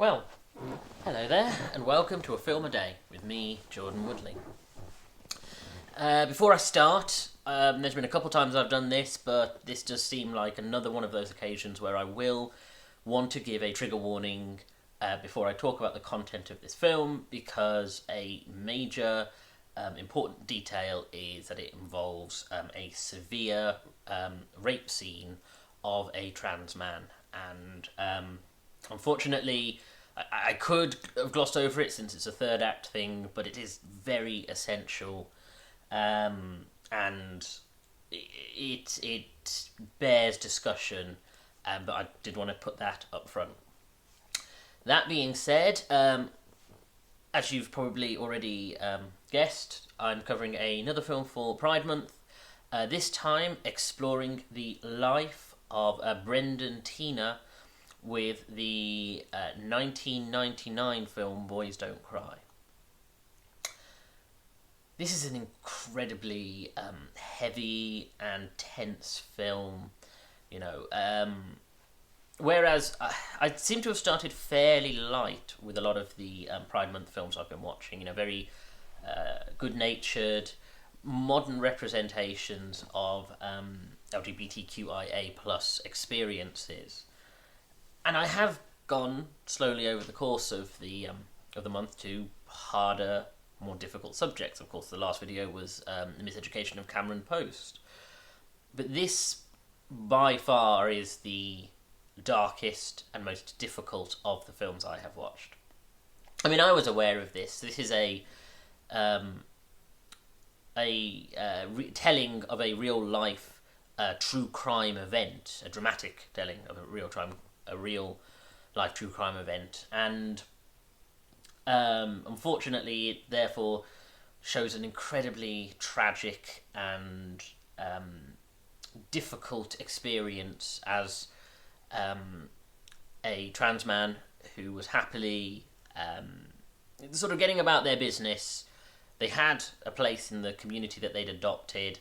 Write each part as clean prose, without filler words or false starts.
Well, hello there, and welcome to A Film a Day with me, Jordan Woodley. Before I start, there's been a couple times I've done this, but this does seem like another one of those occasions where I will want to give a trigger warning before I talk about the content of this film, because a major important detail is that it involves a severe rape scene of a trans man, and unfortunately, I could have glossed over it since it's a third act thing, but it is very essential, and it bears discussion. But I did want to put that up front. That being said, as you've probably already guessed, I'm covering another film for Pride Month. This time exploring the life of Brendan Teena with the 1999 film Boys Don't Cry. This is an incredibly heavy and tense film, whereas I seem to have started fairly light with a lot of the Pride Month films I've been watching, very good-natured, modern representations of LGBTQIA plus experiences. And I have gone slowly over the course of the month to harder, more difficult subjects. Of course, the last video was the miseducation of Cameron Post. But this, by far, is the darkest and most difficult of the films I have watched. I mean, I was aware of this. This is a telling of a real-life true crime event, a dramatic telling of a real-life true crime event, and unfortunately, it therefore shows an incredibly tragic and difficult experience as a trans man who was happily sort of getting about their business. They had a place in the community that they'd adopted,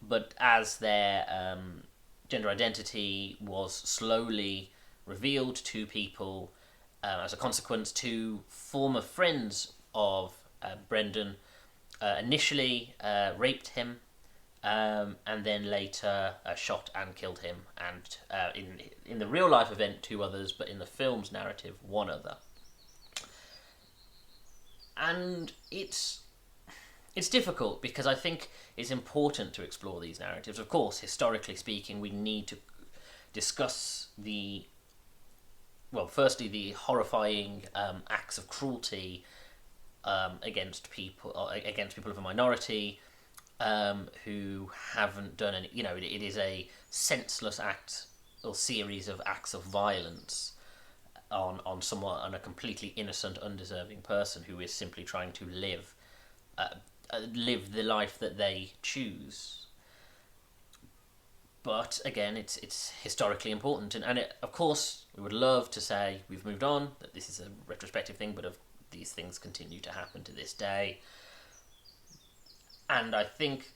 but as their gender identity was slowly revealed to people, as a consequence, two former friends of Brendan initially raped him, and then later shot and killed him, and in the real life event 2 others, but in the film's narrative 1 other. And it's difficult because I think it's important to explore these narratives. Of course, historically speaking, we need to discuss firstly, the horrifying acts of cruelty against people of a minority who haven't done any. It is a senseless act or series of acts of violence on a completely innocent, undeserving person who is simply trying to live the life that they choose. But again, it's historically important, and of course, we would love to say we've moved on, that this is a retrospective thing, but these things continue to happen to this day. And I think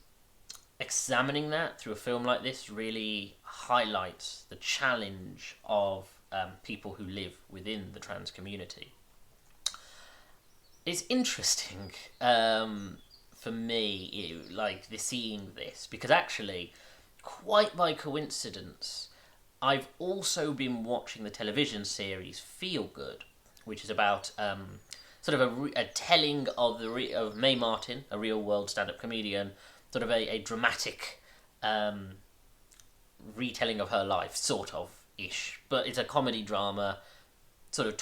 examining that through a film like this really highlights the challenge of people who live within the trans community. It's interesting for me, seeing this, because actually, quite by coincidence, I've also been watching the television series Feel Good, which is about sort of a telling of Mae Martin, a real-world stand-up comedian, sort of a dramatic retelling of her life, sort of-ish. But it's a comedy drama, sort of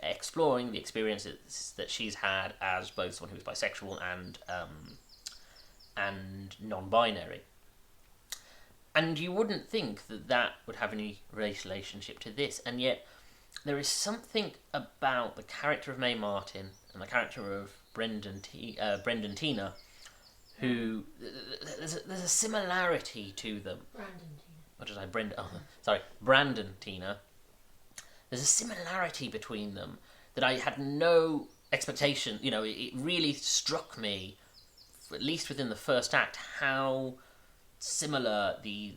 exploring the experiences that she's had as both someone who's bisexual and non-binary. And you wouldn't think that would have any relationship to this, and yet there is something about the character of Mae Martin and the character of Brendan Teena, who there's a similarity to them. Brandon Teena. There's a similarity between them that I had no expectation. It really struck me, at least within the first act, how similar the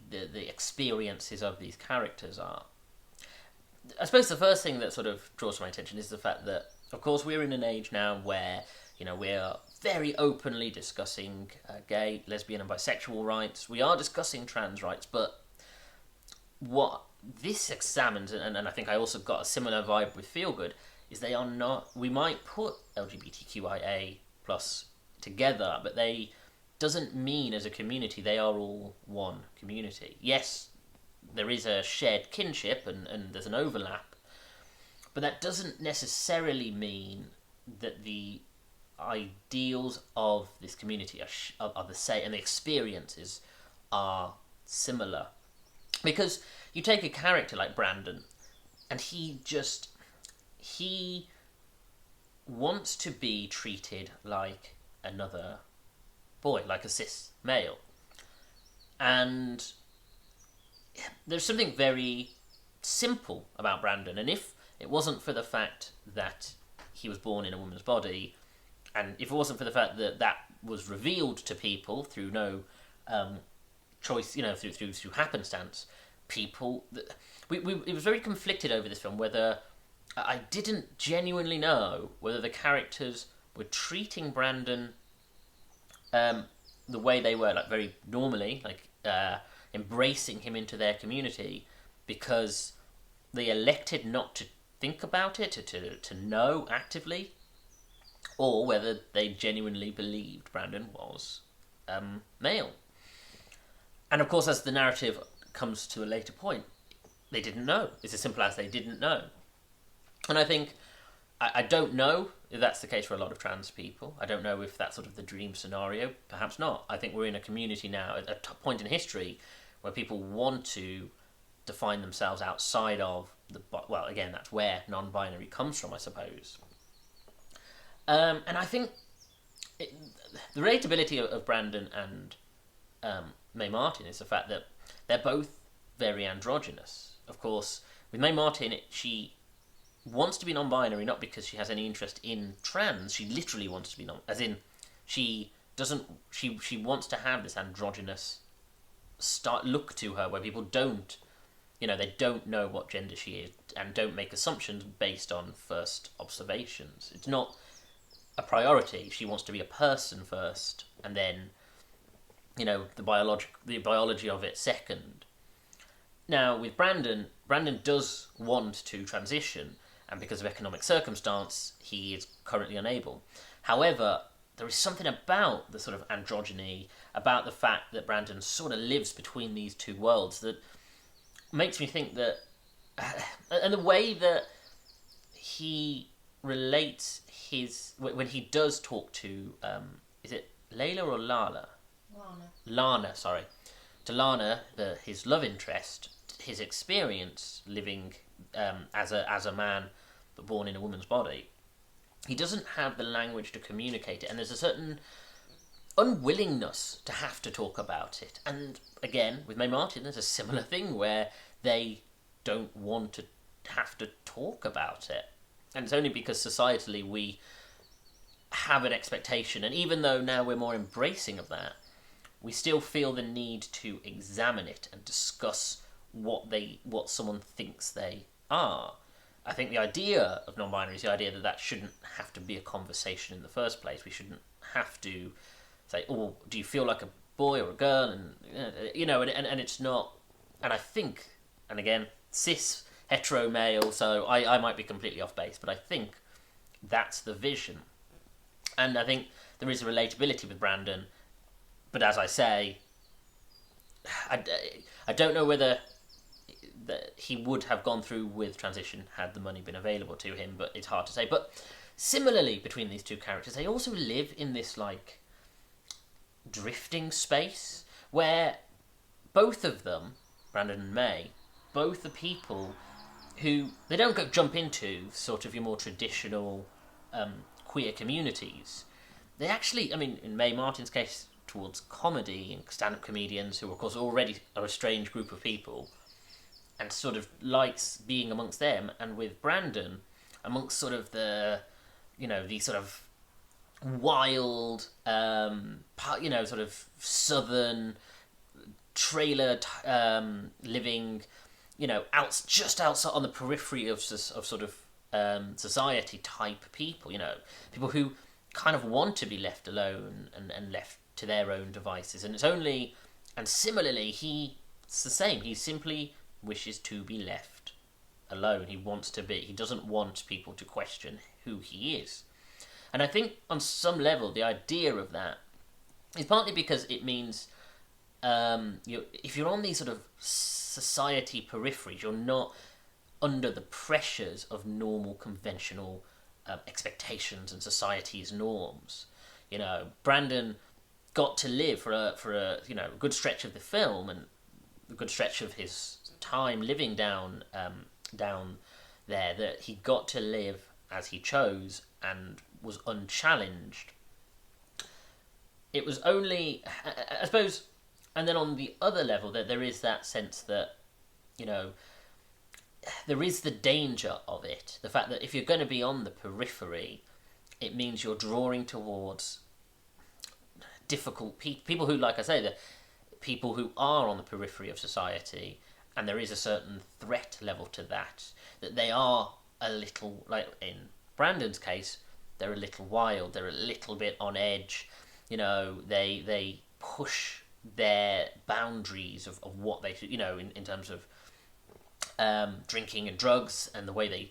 experiences of these characters are. I suppose the first thing that sort of draws my attention is the fact that, of course, we're in an age now where, we're very openly discussing gay, lesbian, and bisexual rights. We are discussing trans rights, but what this examines, and I think I also got a similar vibe with Feel Good, is they are not. We might put LGBTQIA plus together, but they doesn't mean as a community they are all one community. Yes, there is a shared kinship and there's an overlap, but that doesn't necessarily mean that the ideals of this community are the same and the experiences are similar. Because you take a character like Brandon, and he wants to be treated like another boy, like a cis male. And there's something very simple about Brandon, and if it wasn't for the fact that he was born in a woman's body, and if it wasn't for the fact that that was revealed to people through no choice, through happenstance, it was very conflicted over this film, whether I didn't genuinely know whether the characters were treating Brandon the way they were, like very normally, like embracing him into their community, because they elected not to think about it, to know actively, or whether they genuinely believed Brandon was male. And of course, as the narrative comes to a later point, they didn't know. It's as simple as they didn't know. And I think, I don't know if that's the case for a lot of trans people. I don't know if that's sort of the dream scenario. Perhaps not. I think we're in a community now, at a point in history, where people want to define themselves outside of well, again, that's where non-binary comes from, I suppose. And I think the relatability of Brandon and Mae Martin is the fact that they're both very androgynous. Of course, with Mae Martin, she wants to be non-binary not because she has any interest in trans. She literally wants to be as in she wants to have this androgynous look to her, where people don't, they don't know what gender she is and don't make assumptions based on first observations. It's not a priority. She wants to be a person first, and then the biology of it second. Now with Brandon does want to transition, and because of economic circumstance, he is currently unable. However, there is something about the sort of androgyny, about the fact that Brandon sort of lives between these two worlds, that makes me think that, and the way that he relates when he does talk to, is it Layla or Lala? Lana, sorry. To Lana, his love interest, his experience living as a man but born in a woman's body, he doesn't have the language to communicate it, and there's a certain unwillingness to have to talk about it. And again, with Mae Martin, there's a similar thing where they don't want to have to talk about it. And it's only because societally we have an expectation, and even though now we're more embracing of that, we still feel the need to examine it and discuss what someone thinks they are. I think the idea of non-binary is the idea that shouldn't have to be a conversation in the first place. We shouldn't have to say, "Oh, do you feel like a boy or a girl?" And and it's not. And I think, and again, cis hetero male, so I might be completely off base, but I think that's the vision. And I think there is a relatability with Brandon, but as I say, I don't know whether that he would have gone through with transition had the money been available to him, but it's hard to say. But similarly, between these two characters, they also live in this drifting space where both of them, Brandon and Mae, both are people who they don't jump into sort of your more traditional queer communities. They actually, in Mae Martin's case, towards comedy and stand-up comedians, who of course already are a strange group of people, and sort of likes being amongst them, and with Brandon, amongst sort of the, these sort of wild, sort of southern trailer living, just outside on the periphery of sort of society type people, people who kind of want to be left alone and left to their own devices. And similarly, it's the same. He simply wishes to be left alone. He doesn't want people to question who he is. And I think on some level, the idea of that is partly because it means if you're on these sort of society peripheries, you're not under the pressures of normal, conventional expectations and society's norms. Brandon got to live for a good stretch of the film and a good stretch of his time living down there, that he got to live as he chose and was unchallenged. It was only, I suppose, and then on the other level, that there is that sense that, there is the danger of it. The fact that if you're going to be on the periphery, it means you're drawing towards difficult people who, like I say, the people who are on the periphery of society, and there is a certain threat level to that they are a little, like in Brandon's case, they're a little wild, they're a little bit on edge, they push their boundaries of what they should, in terms of drinking and drugs and the way they,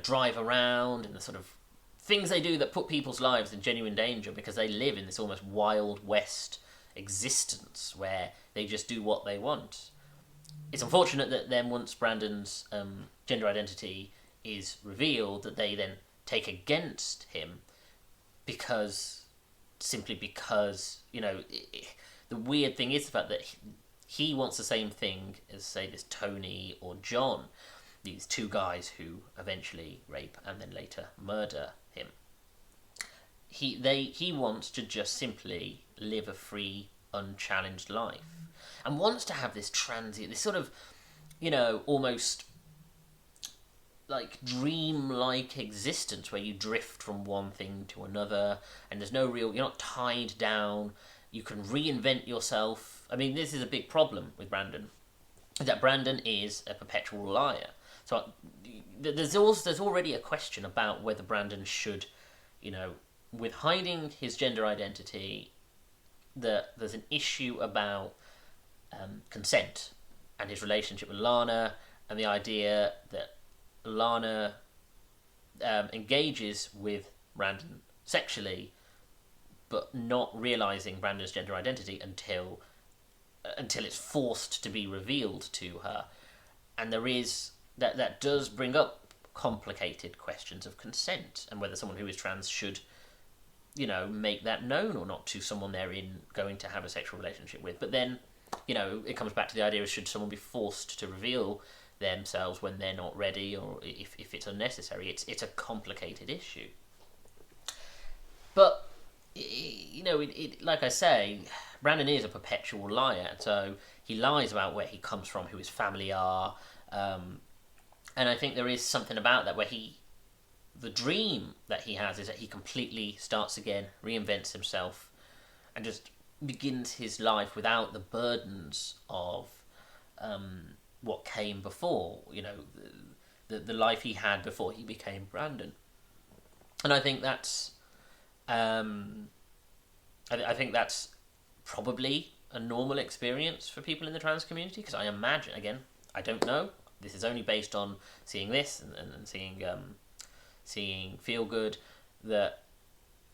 drive around and the sort of things they do that put people's lives in genuine danger because they live in this almost Wild West existence where they just do what they want. It's unfortunate that then once Brandon's gender identity is revealed, that they then take against him simply because, the weird thing is the fact that he wants the same thing as, say, this Tony or John, these two guys who eventually rape and then later murder him. He wants to just simply live a free, unchallenged life, and wants to have this sort of, almost like dream-like existence where you drift from one thing to another, and there's no real, you're not tied down. You can reinvent yourself. I mean, this is a big problem with Brandon, is that Brandon is a perpetual liar. So there's already a question about whether Brandon should, with hiding his gender identity, there's an issue about consent and his relationship with Lana, and the idea that Lana engages with Brandon sexually, but not realizing Brandon's gender identity until it's forced to be revealed to her. And there is that does bring up complicated questions of consent and whether someone who is trans should, make that known or not to someone they're going to have a sexual relationship with. But then, it comes back to the idea of should someone be forced to reveal themselves when they're not ready, or if it's unnecessary. It's a complicated issue. But like I say, Brandon is a perpetual liar, so he lies about where he comes from, who his family are, and I think there is something about that where the dream that he has is that he completely starts again, reinvents himself, and just begins his life without the burdens of what came before, the life he had before he became Brandon. And I think that's I think that's probably a normal experience for people in the trans community, because I imagine, again, I don't know, this is only based on seeing this and seeing Feel Good, that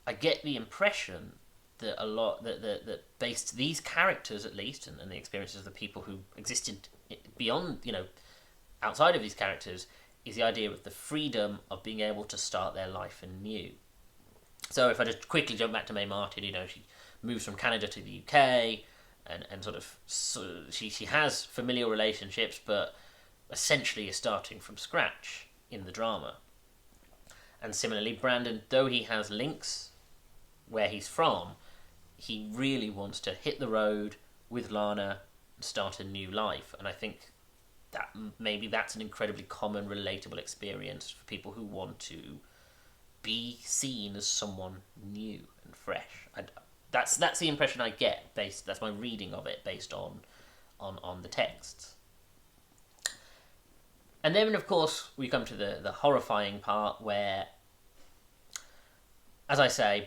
I get the impression that a lot that based these characters, at least, and the experiences of the people who existed beyond, outside of these characters, is the idea of the freedom of being able to start their life anew. So if I just quickly jump back to Mae Martin, she moves from Canada to the UK, and she has familial relationships, but essentially is starting from scratch in the drama. And similarly, Brandon, though he has links where he's from, he really wants to hit the road with Lana and start a new life. And I think that maybe that's an incredibly common, relatable experience for people who want to be seen as someone new and fresh. That's the impression I get that's my reading of it based on the texts. And then, of course, we come to the horrifying part where, as I say,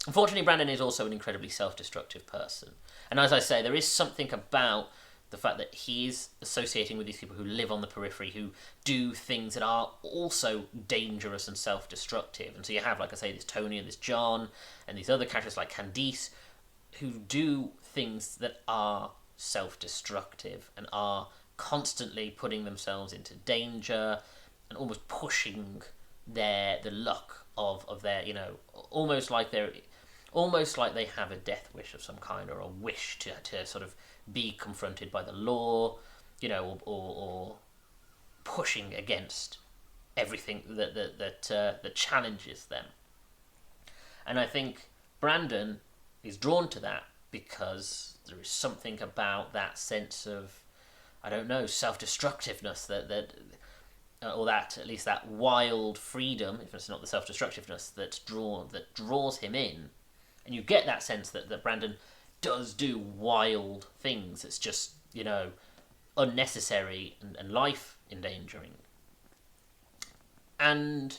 unfortunately, Brandon is also an incredibly self-destructive person. And as I say, there is something about the fact that he is associating with these people who live on the periphery, who do things that are also dangerous and self-destructive. And so you have, like I say, this Tony and this John, and these other characters like Candice, who do things that are self-destructive and are constantly putting themselves into danger and almost pushing the luck of their, almost like they have a death wish of some kind, or a wish to sort of be confronted by the law, or pushing against everything that challenges them. And I think Brandon is drawn to that because there is something about that sense of, I don't know, self-destructiveness or that, at least that wild freedom, if it's not the self-destructiveness, that draws him in. And you get that sense that Brandon does do wild things. It's just, unnecessary and life endangering. And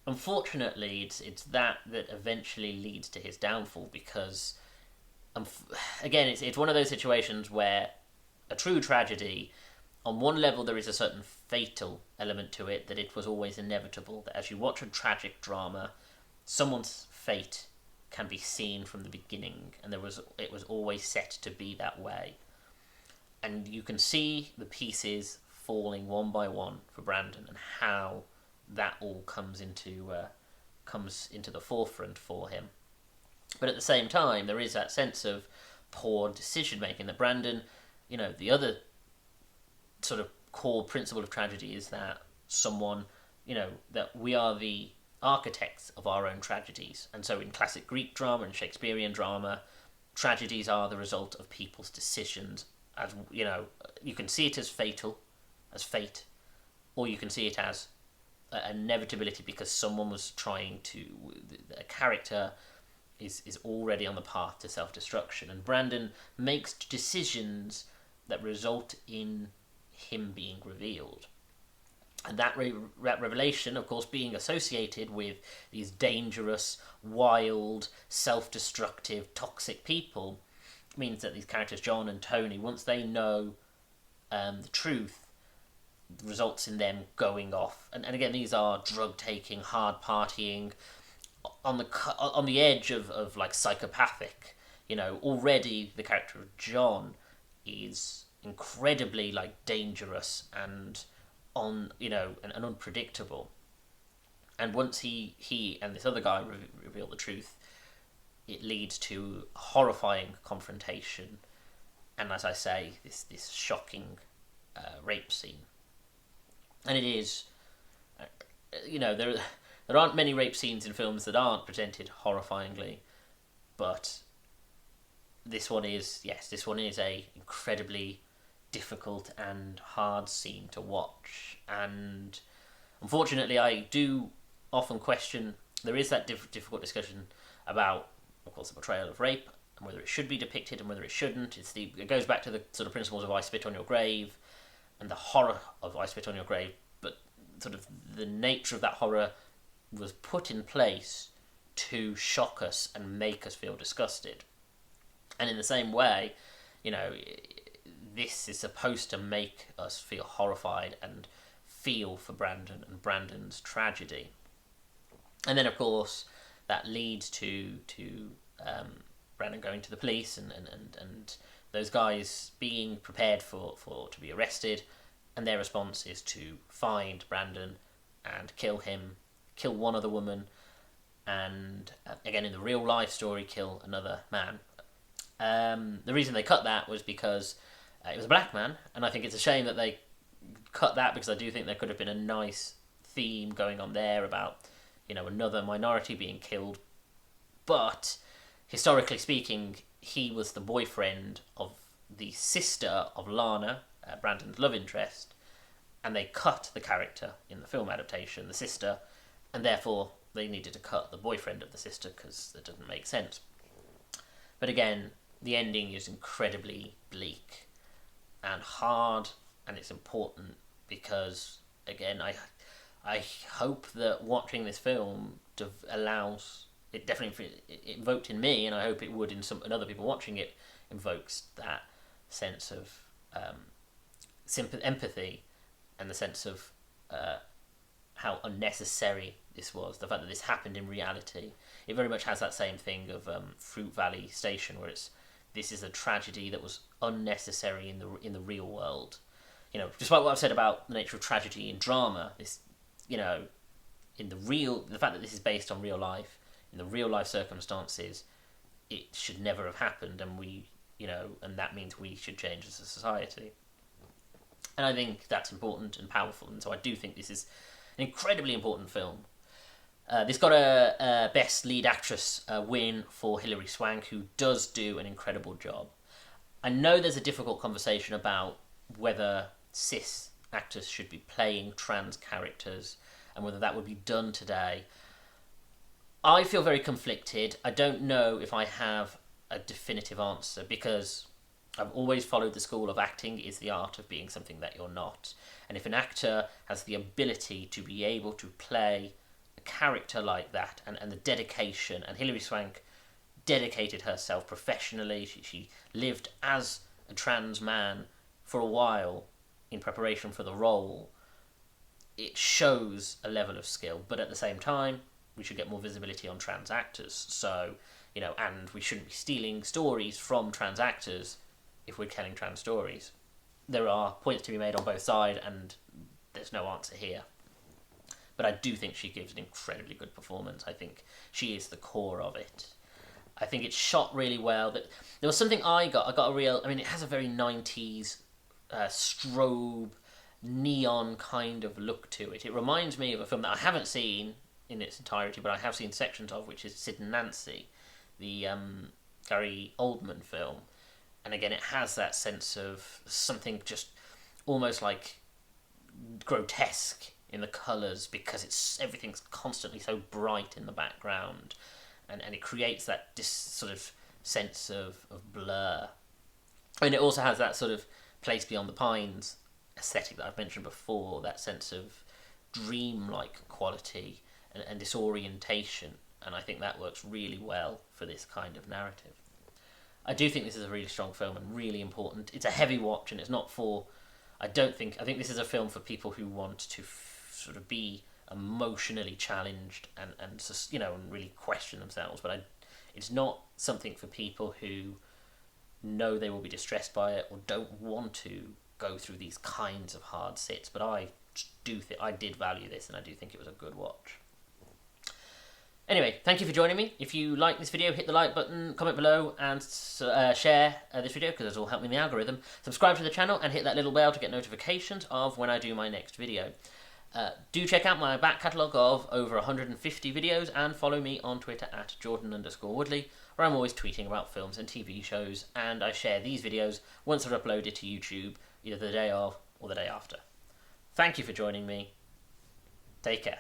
unfortunately, it's that eventually leads to his downfall, because, again, it's one of those situations where a true tragedy, on one level, there is a certain fatal element to it, that it was always inevitable, that as you watch a tragic drama, someone's fate can be seen from the beginning, and it was always set to be that way. And you can see the pieces falling one by one for Brandon, and how that all comes into the forefront for him. But at the same time, there is that sense of poor decision making that Brandon, the other sort of core principle of tragedy is that that we are the architects of our own tragedies. And so in classic Greek drama and Shakespearean drama, tragedies are the result of people's decisions. As you can see it as fatal, as fate, or you can see it as inevitability, because someone was a character is already on the path to self-destruction. And Brandon makes decisions that result in him being revealed. And that revelation, of course, being associated with these dangerous, wild, self-destructive, toxic people, means that these characters, John and Tony, once they know the truth, results in them going off. And again, these are drug-taking, hard-partying, on the edge of like psychopathic. Already the character of John is incredibly like dangerous and and unpredictable. And once he and this other guy reveal the truth, it leads to a horrifying confrontation, and as I say, this shocking rape scene. And it is, there aren't many rape scenes in films that aren't presented horrifyingly, but this one is a incredibly difficult and hard scene to watch. And unfortunately, I do often question, there is that difficult discussion about, of course, the portrayal of rape, and whether it should be depicted and whether it shouldn't. It goes back to the sort of principles of I Spit on Your Grave and the horror of I Spit on Your Grave, but sort of the nature of that horror was put in place to shock us and make us feel disgusted. And in the same way, this is supposed to make us feel horrified and feel for Brandon and Brandon's tragedy. And then, of course, that leads to Brandon going to the police and those guys being prepared to be arrested, and their response is to find Brandon and kill him, kill one other woman, and again in the real life story, kill another man. The reason they cut that was because it was a black man, and I think it's a shame that they cut that, because I do think there could have been a nice theme going on there about another minority being killed. But historically speaking, he was the boyfriend of the sister of Lana, Brandon's love interest, and they cut the character in the film adaptation, the sister, and therefore they needed to cut the boyfriend of the sister because it doesn't make sense. But again, the ending is incredibly bleak and hard, and it's important because again, I hope that watching this film allows it, definitely it invoked in me, and I hope it would in other people watching it, invokes that sense of empathy, and the sense of how unnecessary this was. The fact that this happened in reality, it very much has that same thing of Fruit Valley Station, where this is a tragedy that was unnecessary in the real world. You know, despite what I've said about the nature of tragedy in drama, this, you know, the fact that this is based on real life, in the real life circumstances, it should never have happened, and and that means we should change as a society. And I think that's important and powerful, and so I do think this is an incredibly important film. This got a Best Lead Actress win for Hilary Swank, who does do an incredible job. I know there's a difficult conversation about whether cis actors should be playing trans characters and whether that would be done today. I feel very conflicted. I don't know if I have a definitive answer, because I've always followed the school of acting is the art of being something that you're not. And if an actor has the ability to be able to play a character like that, and the dedication, and Hilary Swank dedicated herself professionally, she lived as a trans man for a while in preparation for the role, it shows a level of skill. But at the same time, we should get more visibility on trans actors. So, and we shouldn't be stealing stories from trans actors if we're telling trans stories. There are points to be made on both sides, and there's no answer here. But I do think she gives an incredibly good performance. I think she is the core of it. I think it's shot really well. There was something I got a real... I mean, it has a very 90s strobe, neon kind of look to it. It reminds me of a film that I haven't seen in its entirety, but I have seen sections of, which is Sid and Nancy, the Gary Oldman film. And again, it has that sense of something just almost like grotesque in the colours, because everything's constantly so bright in the background, and it creates that sort of sense of blur. And it also has that sort of Place Beyond the Pines aesthetic that I've mentioned before, that sense of dream-like quality and disorientation, and I think that works really well for this kind of narrative. I do think this is a really strong film and really important. It's a heavy watch, and it's not for... I think this is a film for people who want to sort of be emotionally challenged and really question themselves. But it's not something for people who know they will be distressed by it or don't want to go through these kinds of hard sits. But I did value this, and I do think it was a good watch. Anyway, thank you for joining me. If you like this video, hit the like button, comment below, and share this video, because this will help me in the algorithm. Subscribe to the channel and hit that little bell to get notifications of when I do my next video. Do check out my back catalogue of over 150 videos, and follow me on Twitter at Jordan_Woodley, where I'm always tweeting about films and TV shows, and I share these videos once they're uploaded to YouTube, either the day of or the day after. Thank you for joining me. Take care.